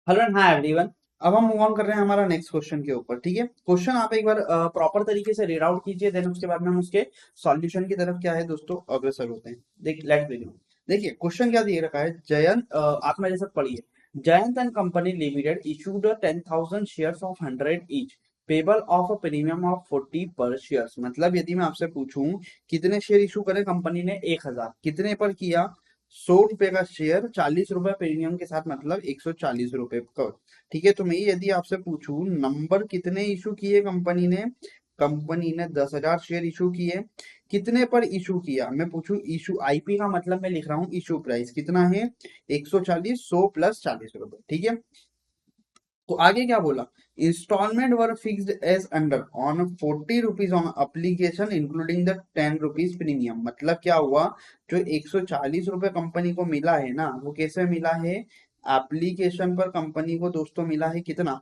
Hello and hi everyone. अब हम move on कर रहे हैं हमारा नेक्स्ट क्वेश्चन के ऊपर। ठीक है, क्वेश्चन आप एक बार प्रॉपर तरीके से रीड आउट कीजिए, देन उसके बाद में हम उसके सॉल्यूशन की तरफ क्या है दोस्तों अग्रसर होते हैं। Let's begin. देखिए क्वेश्चन क्या दिए रखा है। जयंत, आप मेरे साथ पढ़िए। Jayant and company limited issued 10,000 shares of 100 each, payable of a premium of 40 पर शेयर्स। मतलब यदि मैं आपसे पूछूं कितने शेयर इशू करे कंपनी ने, 1,000। कितने पर किया? 100 रुपए का शेयर, 40 रुपए प्रीमियम के साथ, मतलब 140 रुपए का। ठीक है, तो मैं यदि आपसे पूछूं नंबर कितने इशू किए कंपनी ने, कंपनी ने 10,000 शेयर इशू किए। कितने पर इशू किया, मैं पूछूं इशू आईपी का मतलब मैं लिख रहा हूं इशू प्राइस कितना है, 140, 100 प्लस 40 रुपए। ठीक है, तो आगे क्या बोला, instalment were fixed as under on 40 rupees on application including the 10 rupees premium. मतलब क्या हुआ, जो 140 रुपए कंपनी को मिला है ना, वो कैसे मिला है, एप्लीकेशन पर कंपनी को दोस्तों मिला है कितना,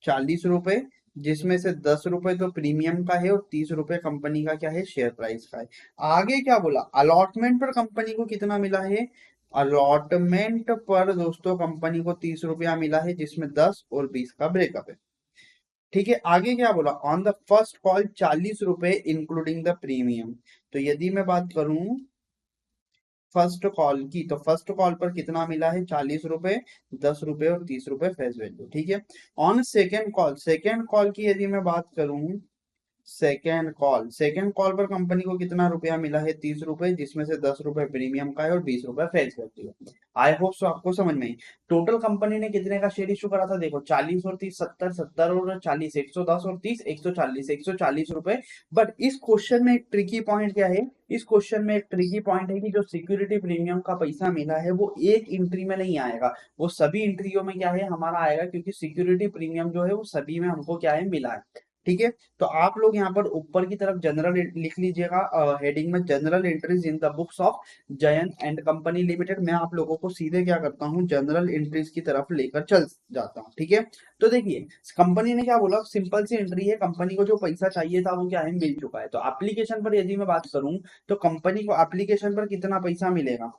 40 रुपए, जिसमें से 10 रुपए तो प्रीमियम का है और 30 रुपए कंपनी का क्या है, शेयर प्राइस का है। आगे क्या बोला, अलॉटमेंट पर कंपनी को कितना मिला है, अलॉटमेंट पर दोस्तों कंपनी को 30 रुपया मिला है, जिसमें 10 और 20 का ब्रेकअप है। ठीक है, आगे क्या बोला, ऑन द फर्स्ट कॉल 40 रुपए इंक्लूडिंग द प्रीमियम। तो यदि मैं बात करूं फर्स्ट कॉल की, तो फर्स्ट कॉल पर कितना मिला है, 40 रुपए, 10 रुपए और 30 रुपए फेस वैल्यू। ठीक है, on second call, second call की यदि मैं बात करूं, सेकेंड कॉल पर कंपनी को कितना रुपया मिला है, 30 रुपए, जिसमें से 10 रुपए प्रीमियम का है और 20 रुपए फेस वैल्यू है। आई होप सो आपको समझ में आई। टोटल कंपनी ने कितने का शेयर इशू करा था, देखो 40 और 30, 70, 70 और 40, 110 और 30, 140, 140 रुपए। बट इस क्वेश्चन में एक ट्रिकी पॉइंट क्या है, इस क्वेश्चन में एक ट्रिकी पॉइंट है कि जो सिक्योरिटी प्रीमियम का पैसा मिला है वो एक एंट्री में नहीं आएगा, वो सभी एंट्रियों में क्या है हमारा आएगा, क्योंकि सिक्योरिटी प्रीमियम जो है वो सभी में हमको क्या है मिला है। ठीक है, तो आप लोग यहाँ पर ऊपर की तरफ जनरल लिख लीजिएगा, हेडिंग में general entries in the books of Jayant and company limited. मैं आप लोगों को सीधे क्या करता हूँ, जनरल एंट्रीज की तरफ लेकर चल जाता हूँ। ठीक है, तो देखिए कंपनी ने क्या बोला, सिंपल सी एंट्री है, कंपनी को जो पैसा चाहिए था वो क्या है, मिल चुका है। तो एप्लीकेशन पर यदि मैं बात करूं, तो कंपनी को एप्लीकेशन पर कितना पैसा मिलेगा,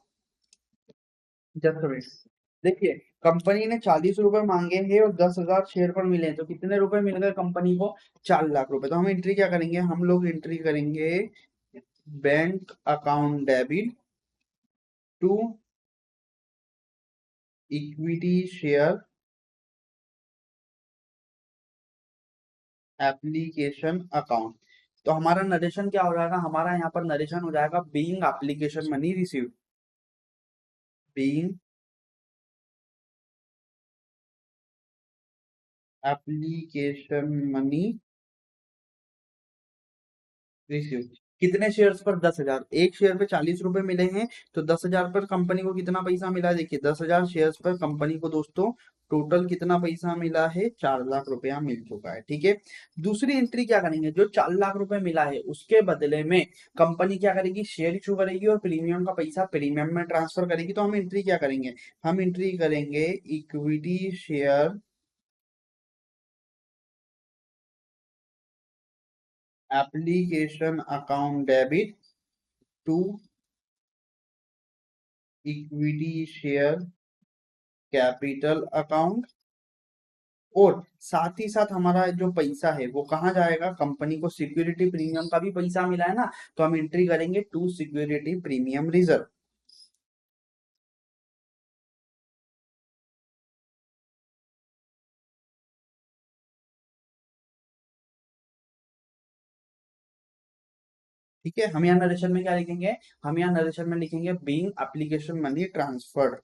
जस्ट वेट। देखिए कंपनी ने 40 रुपए मांगे हैं और 10,000 शेयर पर मिले हैं, तो कितने रुपए मिल गए कंपनी को, 4 लाख रुपए। तो हम एंट्री क्या करेंगे, हम लोग एंट्री करेंगे bank account debit to equity share application account. तो हमारा नरेशन क्या हो जाएगा, हमारा यहाँ पर नरेशन हो जाएगा being application money received, being application money receive. कितने शेयर्स पर, 10,000, एक शेयर पे 40 रुपए मिले हैं, तो 10,000 पर कंपनी को कितना पैसा मिला है, देखिए 10,000 शेयर्स पर कंपनी को दोस्तों टोटल कितना पैसा मिला है, 4 लाख रुपया मिल चुका है। ठीक है, दूसरी एंट्री क्या करेंगे, जो 4 लाख रुपए मिला है उसके बदले में कंपनी क्या करेगी, शेयर इशू करेगी और प्रीमियम का पैसा प्रीमियम में ट्रांसफर करेगी। तो हम एंट्री क्या करेंगे, हम एंट्री करेंगे equity share application account debit to equity share capital account. और साथ ही साथ हमारा जो पैसा है वो कहाँ जाएगा, कंपनी को सिक्योरिटी प्रीमियम का भी पैसा मिला है ना, तो हम एंट्री करेंगे टू सिक्योरिटी प्रीमियम रिजर्व। ठीक है, हम यहाँ नरेशन में क्या लिखेंगे, हम यहाँ नरेशन में लिखेंगे बीइंग एप्लीकेशन मनी ट्रांसफर्ड।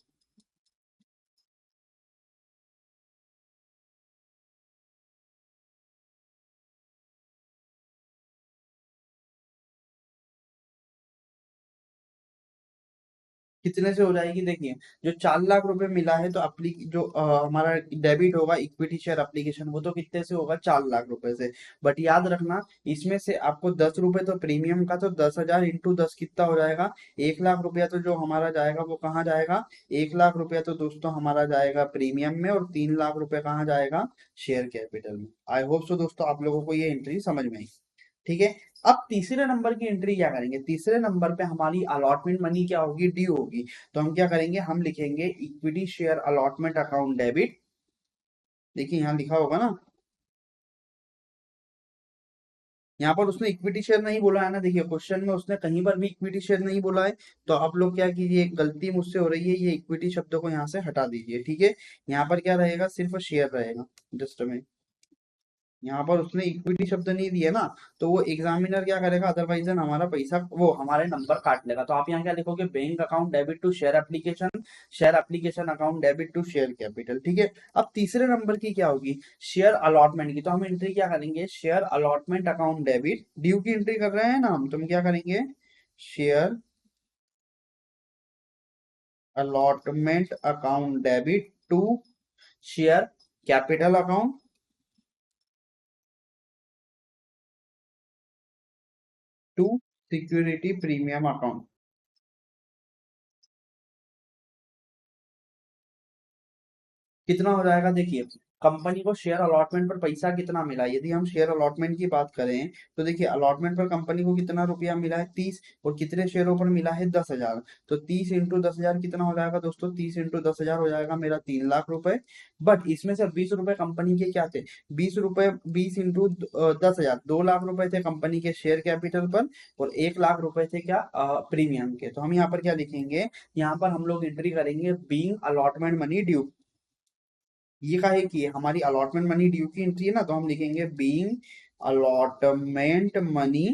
कितने से हो जाएगी, देखिए जो 4 लाख रुपए मिला है, तो जो हमारा डेबिट होगा इक्विटी शेयर एप्लीकेशन, वो तो कितने से होगा, 4 लाख रुपए से। बट याद रखना, इसमें से आपको 10 रुपए तो प्रीमियम का, तो 10,000 इंटू 10 कितना हो जाएगा, 1 लाख रुपया। तो जो हमारा जाएगा वो कहाँ जाएगा, 1 लाख रुपया तो दोस्तों हमारा जाएगा प्रीमियम में, और 3 लाख रुपए कहाँ जाएगा, शेयर कैपिटल में। आई होप सो दोस्तों आप लोगों को ये एंट्री समझ में आई। ठीक है, अब तीसरे नंबर की एंट्री क्या करेंगे, तीसरे नंबर पे हमारी अलॉटमेंट मनी क्या होगी, ड्यू होगी। तो हम क्या करेंगे, हम लिखेंगे equity share allotment account debit देखिए यहाँ लिखा होगा ना, यहाँ पर उसने इक्विटी शेयर नहीं बोला है ना, देखिए क्वेश्चन में उसने कहीं पर भी इक्विटी शेयर नहीं बोला है। तो आप लोग क्या कीजिए, एक गलती मुझसे हो रही है, ये इक्विटी शब्द को यहाँ से हटा दीजिए, ठीक है। यहाँ पर क्या रहेगा, सिर्फ शेयर रहेगा। जस्ट में यहाँ पर उसने इक्विटी शब्द नहीं दिया ना, तो वो एग्जामिनर क्या करेगा, अदरवाइज हमारा पैसा, वो हमारे नंबर काट लेगा। तो आप यहाँ क्या लिखोगे, bank account debit to share application account debit to share capital, ठीक है। अब तीसरे नंबर की क्या होगी, शेयर अलॉटमेंट की। तो हम एंट्री क्या करेंगे, share allotment account debit, due की एंट्री कर रहे हैं ना हम, तो हम क्या करेंगे, share allotment account debit to share capital account to security premium account. कितना हो जाएगा, देखिए कंपनी को शेयर अलॉटमेंट पर पैसा कितना मिला, यदि हम शेयर अलॉटमेंट की बात करें तो देखिए अलॉटमेंट पर कंपनी को कितना रुपया मिला है, 30, और कितने शेयरों पर मिला है, 10,000। तो 30 × 10,000 कितना हो जाएगा दोस्तों, 30 × 10,000 हो जाएगा मेरा 3 लाख रुपए। बट इसमें से 20 रुपए कंपनी के क्या थे, 20 रुपए, 20 × 10,000, 2 लाख रुपए थे कंपनी के शेयर कैपिटल पर, और 1 लाख रुपए थे क्या, प्रीमियम के। तो हम यहाँ पर क्या लिखेंगे, यहाँ पर हम लोग एंट्री करेंगे बीइंग अलॉटमेंट मनी ड्यू। ये काहे की है, हमारी अलॉटमेंट मनी ड्यू की एंट्री है ना, तो हम लिखेंगे बीइंग अलॉटमेंट मनी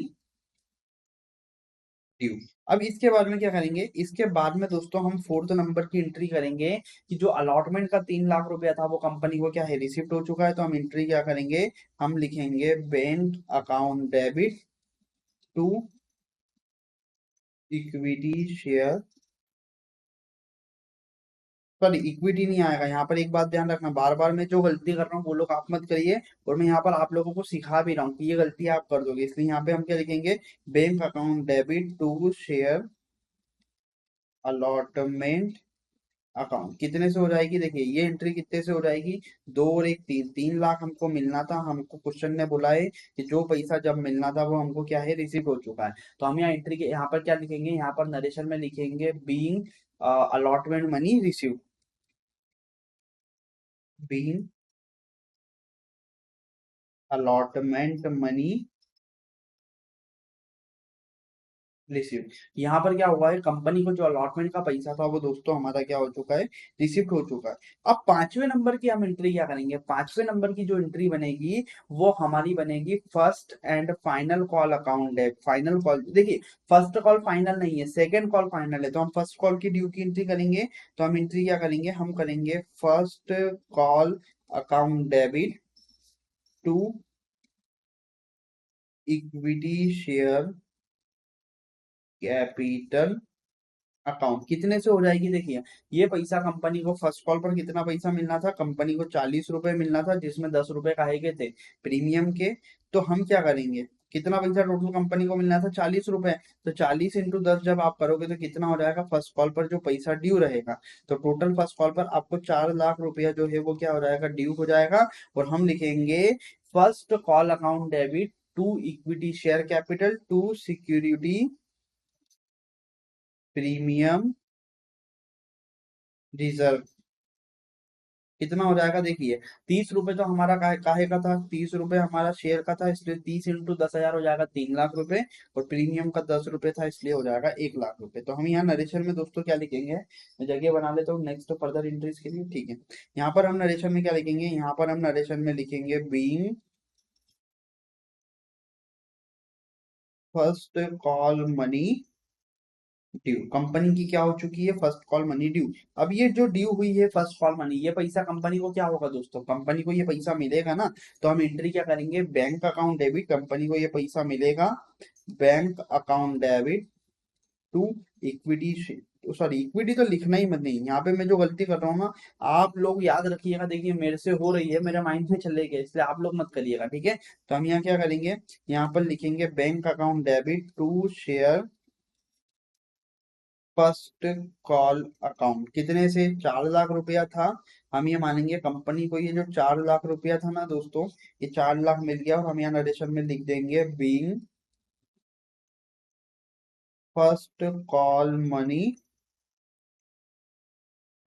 ड्यू। अब इसके बाद में क्या करेंगे, इसके बाद में दोस्तों हम फोर्थ नंबर की एंट्री करेंगे कि जो अलॉटमेंट का 3 लाख रुपया था वो कंपनी को क्या है, रिसिप्ट हो चुका है। तो हम एंट्री क्या करेंगे, हम लिखेंगे bank account debit to equity share, sorry equity नहीं आएगा यहाँ पर। एक बात ध्यान रखना, बार बार मैं जो गलती कर रहा हूँ वो लोग आप मत करिए, और मैं यहाँ पर आप लोगों को सिखा भी रहा हूँ कि ये गलती आप कर दोगे, इसलिए यहाँ पे हम क्या लिखेंगे, bank account debit to share allotment account. कितने से हो जाएगी, देखिए ये एंट्री कितने से हो जाएगी, 2 और 1 3, 3 लाख हमको मिलना था। हमको क्वेश्चन ने बोला है कि जो पैसा जब मिलना था वो हमको क्या है, रिसीव हो चुका है। तो हम यहाँ एंट्री के यहाँ पर क्या लिखेंगे, यहाँ पर नरेशन में लिखेंगे being allotment money receive, being allotment money receipt. यहाँ पर क्या हुआ है, कंपनी को जो अलॉटमेंट का पैसा था वो दोस्तों हमारा क्या हो चुका है, रिसिप्ट हो चुका है। अब पांचवें नंबर की हम एंट्री क्या करेंगे, पांचवें नंबर की जो एंट्री बनेगी वो हमारी बनेगी first and final call account है। फाइनल कॉल, देखिए फर्स्ट कॉल फाइनल नहीं है, सेकेंड कॉल फाइनल है। तो हम फर्स्ट कॉल की ड्यू की एंट्री करेंगे, तो हम एंट्री क्या करेंगे, हम करेंगे first call account debit to equity share capital account. कितने से हो जाएगी, देखिए ये पैसा कंपनी को फर्स्ट कॉल पर कितना पैसा मिलना था, कंपनी को 40 रुपए मिलना था, जिसमें 10 रुपए काहे के थे, प्रीमियम के। तो हम क्या करेंगे, कितना पैसा टोटल कंपनी को मिलना था, 40 रुपए। तो 40 × 10 जब आप करोगे तो कितना हो जाएगा, फर्स्ट कॉल पर जो पैसा ड्यू रहेगा, तो टोटल फर्स्ट कॉल पर आपको 4 लाख रुपया जो है वो क्या हो जाएगा, ड्यू हो जाएगा। और हम लिखेंगे first call account debit to equity share capital to security premium reserve. कितना हो जाएगा, देखिए 30 रुपए तो हमारा काहे काहे का था, 30 रुपए हमारा शेयर का था, इसलिए 30 × 10,000 हो जाएगा 3 लाख रुपए, और प्रीमियम का 10 रुपए था, इसलिए हो जाएगा 1 लाख रुपए। तो हम यहाँ नरेशन में दोस्तों क्या लिखेंगे, मैं जगह बना लेता हूँ नेक्स्ट फर्दर एंट्रीज के लिए, ठीक है। यहाँ पर हम नरेशन में क्या लिखेंगे, यहाँ पर हम नरेशन में लिखेंगे being first call money due. Company की क्या हो चुकी है, फर्स्ट कॉल मनी ड्यू। अब ये जो ड्यू हुई है फर्स्ट कॉल मनी, ये पैसा कंपनी को क्या होगा दोस्तों, कंपनी को ये पैसा मिलेगा ना। तो हम एंट्री क्या करेंगे, बैंक अकाउंट डेबिट, कंपनी को ये पैसा मिलेगा, bank account debit to equity, sorry equity तो लिखना ही मत, नहीं यहाँ पे मैं जो गलती कर रहा हूँ ना, आप लोग याद रखिएगा, देखिए मेरे से हो रही है, मेरे माइंड में चले गए, इसलिए आप लोग मत करिएगा, ठीक है। तो हम यहाँ क्या करेंगे, यहाँ पर लिखेंगे bank account debit to share first call account. कितने से, 4 लाख रुपया था। हम ये मानेंगे कंपनी को ये जो 4 लाख रुपया था ना दोस्तों, ये 4 लाख मिल गया, और हम यहाँ नरेशन में लिख देंगे being first call money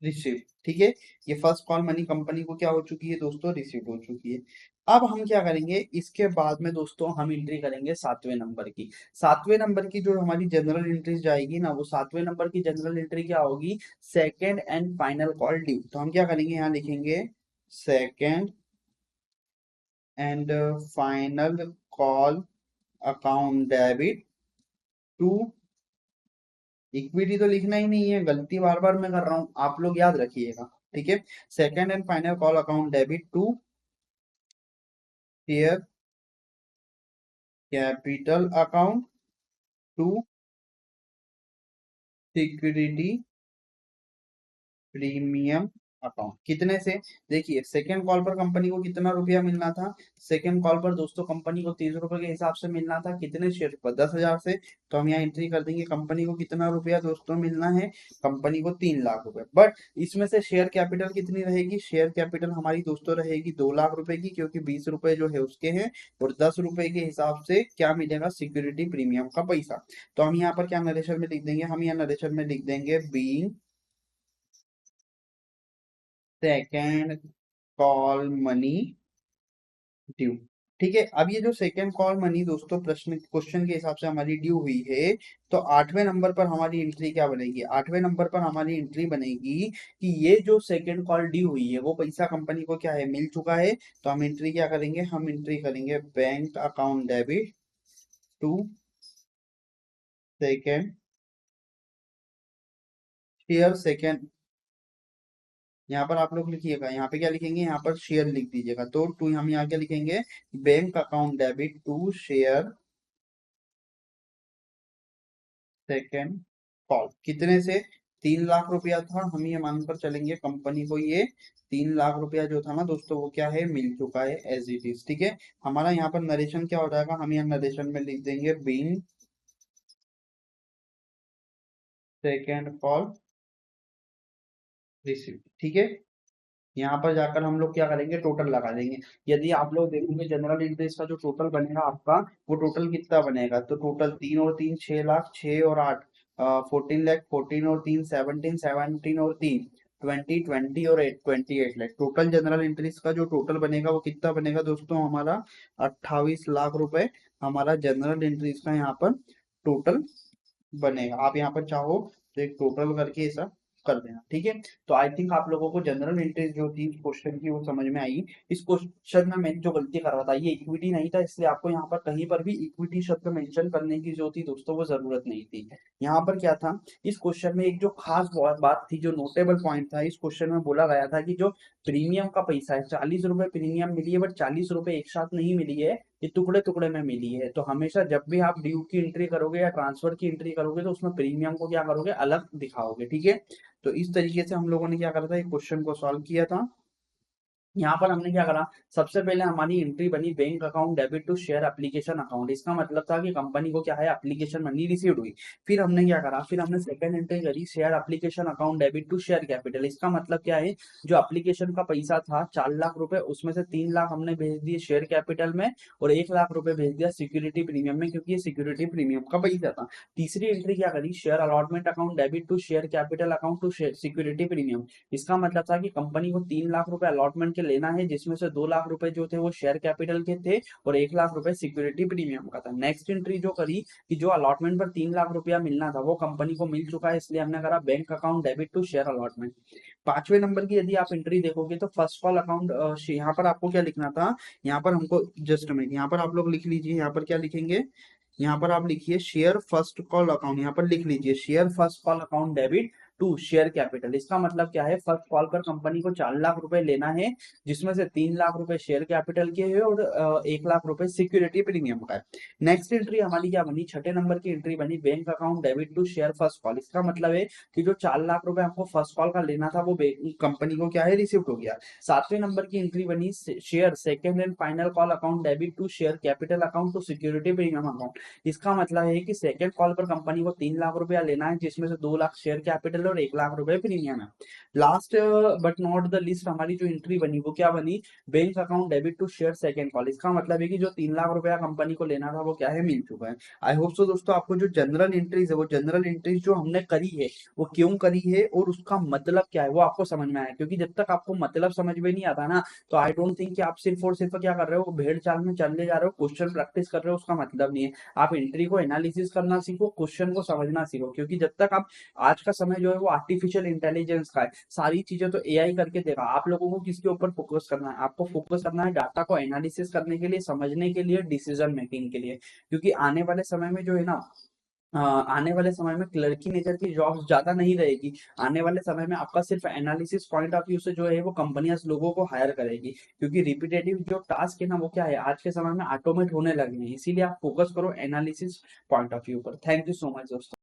receive, ठीक है। ये फर्स्ट कॉल मनी कंपनी को क्या हो चुकी है दोस्तों, रिसीव हो चुकी है। अब हम क्या करेंगे, इसके बाद में दोस्तों हम एंट्री करेंगे 7वें नंबर की। 7वें नंबर की जो हमारी जनरल एंट्री जाएगी ना, वो 7वें नंबर की जनरल एंट्री क्या होगी, second and final call due. तो हम क्या करेंगे, यहाँ लिखेंगे second and final call account debit to, equity तो लिखना ही नहीं है, गलती बार बार मैं कर रहा हूं, आप लोग याद रखिएगा, ठीक है। Second and final call account debit to share capital account to security premium account. कितने से, देखिए सेकेंड कॉल पर कंपनी को कितना रुपया मिलना था, सेकेंड कॉल पर दोस्तों कंपनी को 30 रुपए के हिसाब से मिलना था, कितने शेयर पर, 10,000 से। तो हम यहाँ एंट्री कर देंगे, कंपनी को कितना रुपया दोस्तों मिलना है, कंपनी को 3 लाख रुपए। बट इसमें से शेयर कैपिटल कितनी रहेगी, शेयर कैपिटल हमारी दोस्तों रहेगी 2 लाख रुपए की, क्योंकि 20 रुपए जो है उसके हैं, और 10 रुपए के हिसाब से क्या मिलेगा, सिक्योरिटी प्रीमियम का पैसा। तो हम यहाँ पर क्या नरेशन में लिख देंगे, हम यहाँ नरेशन में लिख देंगे being second call money due, ठीक है। अब ये जो सेकेंड कॉल मनी दोस्तों प्रश्न क्वेश्चन के हिसाब से हमारी ड्यू हुई है, तो 8वें नंबर पर हमारी एंट्री क्या बनेगी, 8वें नंबर पर हमारी एंट्री बनेगी कि ये जो सेकेंड कॉल ड्यू हुई है वो पैसा कंपनी को क्या है, मिल चुका है। तो हम एंट्री क्या करेंगे, हम एंट्री करेंगे bank account debit to second share second, यहाँ पर आप लोग लिखिएगा, यहाँ पे क्या लिखेंगे, यहाँ पर शेयर लिख दीजिएगा। तो टू हम यहाँ क्या लिखेंगे, bank account debit to share second call, कितने से, 3 लाख रुपया था। हम ये मानकर चलेंगे कंपनी को ये 3 लाख रुपया जो था ना दोस्तों, वो क्या है, मिल चुका है एज इट इज, ठीक है। हमारा यहाँ पर नरेशन क्या हो जाएगा, हम यहाँ नरेशन में लिख देंगे बीइंग सेकेंड कॉल रिसीव, ठीक है। यहाँ पर जाकर हम लोग क्या करेंगे, टोटल लगा देंगे। यदि आप लोग देखोगे जनरल इंटरेस्ट का जो टोटल बनेगा आपका, वो टोटल कितना बनेगा, तो टोटल 3 और 3 6 लाख, 6 और 8 14 लाख, 14 और 3 17, 17 और 3 20, 20 और 8 28 लाख। टोटल जनरल इंटरेस्ट का जो टोटल बनेगा वो कितना बनेगा दोस्तों, हमारा 28 लाख रुपए हमारा जनरल इंटरेस्ट का यहाँ पर टोटल बनेगा। आप यहाँ पर चाहो तो एक टोटल करके ऐसा कर देना, ठीक है। तो आई थिंक आप लोगों को जनरल इंटरेस्ट जो थी क्वेश्चन की वो समझ में आई। इस क्वेश्चन में मैंने जो गलती करा था, ये इक्विटी नहीं था, इसलिए आपको यहाँ पर कहीं पर भी इक्विटी शब्द मेंशन करने की जो थी दोस्तों वो जरूरत नहीं थी। यहाँ पर क्या था, इस क्वेश्चन में एक जो खास बात थी, जो नोटेबल पॉइंट था, इस क्वेश्चन में बोला गया था कि जो प्रीमियम का पैसा है, 40 रुपए प्रीमियम मिली है, बट 40 रुपए एक साथ नहीं मिली है, ये टुकड़े टुकड़े में मिली है। तो हमेशा जब भी आप ड्यू की एंट्री करोगे या ट्रांसफर की एंट्री करोगे, तो उसमें प्रीमियम को क्या करोगे, अलग दिखाओगे, ठीक है। तो इस तरीके से हम लोगों ने क्या करा था, एक क्वेश्चन को सॉल्व किया था। यहाँ पर हमने क्या करा, सबसे पहले हमारी एंट्री बनी bank account debit to share application account. इसका मतलब था कि कंपनी को क्या है, एप्लीकेशन मनी रिसीव्ड हुई। फिर हमने क्या करा, फिर हमने सेकंड एंट्री करी share application account debit to share capital. इसका मतलब क्या है, जो एप्लीकेशन का पैसा था 4 लाख रुपए, उसमें से 3 लाख हमने भेज दिए शेयर कैपिटल में, और 1 लाख रुपए भेज दिया सिक्योरिटी प्रीमियम में, क्योंकि ये सिक्योरिटी प्रीमियम का पैसा था। तीसरी एंट्री क्या करी, share allotment account debit to share capital account to security premium. इसका मतलब था कि कंपनी को 3 लाख रुपए अलॉटमेंट के लेना है, जिसमें से 2 लाख रुपए जो थे वो शेयर कैपिटल के थे, और 1 लाख रुपए सिक्योरिटी प्रीमियम का था। नेक्स्ट एंट्री जो करी कि जो अलॉटमेंट पर 3 लाख रुपया मिलना था वो कंपनी को मिल चुका है, इसलिए हमने करा bank account debit to share allotment. 5वें नंबर की यदि आप एंट्री देखोगे, तो फर्स्ट कॉल अकाउंट, यहाँ पर आपको क्या लिखना था, यहाँ पर हमको जस्ट मिनट, यहाँ पर आप लोग लिख लीजिए, यहाँ पर क्या लिखेंगे, यहाँ पर आप लिखिए शेयर फर्स्ट कॉल अकाउंट, यहाँ पर लिख लीजिए share first call account debit to share capital. इसका मतलब क्या है, फर्स्ट कॉल पर कंपनी को 4 लाख रुपए लेना है, जिसमें से 3 लाख रुपए शेयर कैपिटल के है, और 1 लाख रुपए सिक्योरिटी प्रीमियम का है। नेक्स्ट एंट्री हमारी क्या बनी, 6 नंबर की एंट्री बनी bank account debit to share first call. इसका मतलब है कि जो 4 लाख रुपए हमको फर्स्ट कॉल का लेना था, वो कंपनी को क्या है, रिसीव हो गया। 7वें नंबर की एंट्री बनी share second and final call account debit to share capital account to security premium account. इसका मतलब है कि सेकंड कॉल पर कंपनी को 3 लाख रुपया लेना है, जिसमें से 2 लाख शेयर कैपिटल और 1 लाख रुपए प्रीमियम है। Last but not the least हमारी जो एंट्री बनी वो क्या बनी, bank account debit to share second call. इसका मतलब है कि जो 3 लाख रुपया कंपनी को लेना था वो क्या है, मिल चुका है। आई होप सो दोस्तों आपको जो जनरल एंट्रीज है वो जनरल एंट्रीज जो हमने करी है वो क्यों करी है और उसका मतलब क्या है वो आपको समझ में आया, क्योंकि जब तक आपको मतलब समझ में नहीं आता ना तो आई डोंट थिंक कि आप सिर्फ और सिर्फ क्या कर रहे हो, भेड़ चाल में चलने जा रहे हो, क्वेश्चन प्रैक्टिस कर रहे हो, उसका मतलब नहीं है। आप एंट्री को एनालिसिस करना सीखो, क्वेश्चन को समझना सीखो, क्योंकि जब तक आप, आज का समय जो है वो आर्टिफिशियल इंटेलिजेंस का है, सारी चीजें तो एआई करके देगा। आप लोगों को किसके ऊपर फोकस करना है, आपको फोकस करना है डाटा को एनालिसिस करने के लिए, समझने के लिए, डिसीजन मेकिंग के लिए। क्योंकि आने वाले समय में जो है ना, आने वाले समय में क्लर्की नेचर की जॉब्स ज्यादा नहीं रहेगी। आने वाले समय में आपका सिर्फ एनालिसिस पॉइंट ऑफ व्यू से जो है वो कंपनियां लोगों को हायर करेगी, क्योंकि रिपीटेटिव जो टास्क है ना वो क्या है, आज के समय में ऑटोमेट होने लगे हैं। इसीलिए आप फोकस करो एनालिसिस पॉइंट ऑफ व्यू पर। थैंक यू सो मच दोस्तों।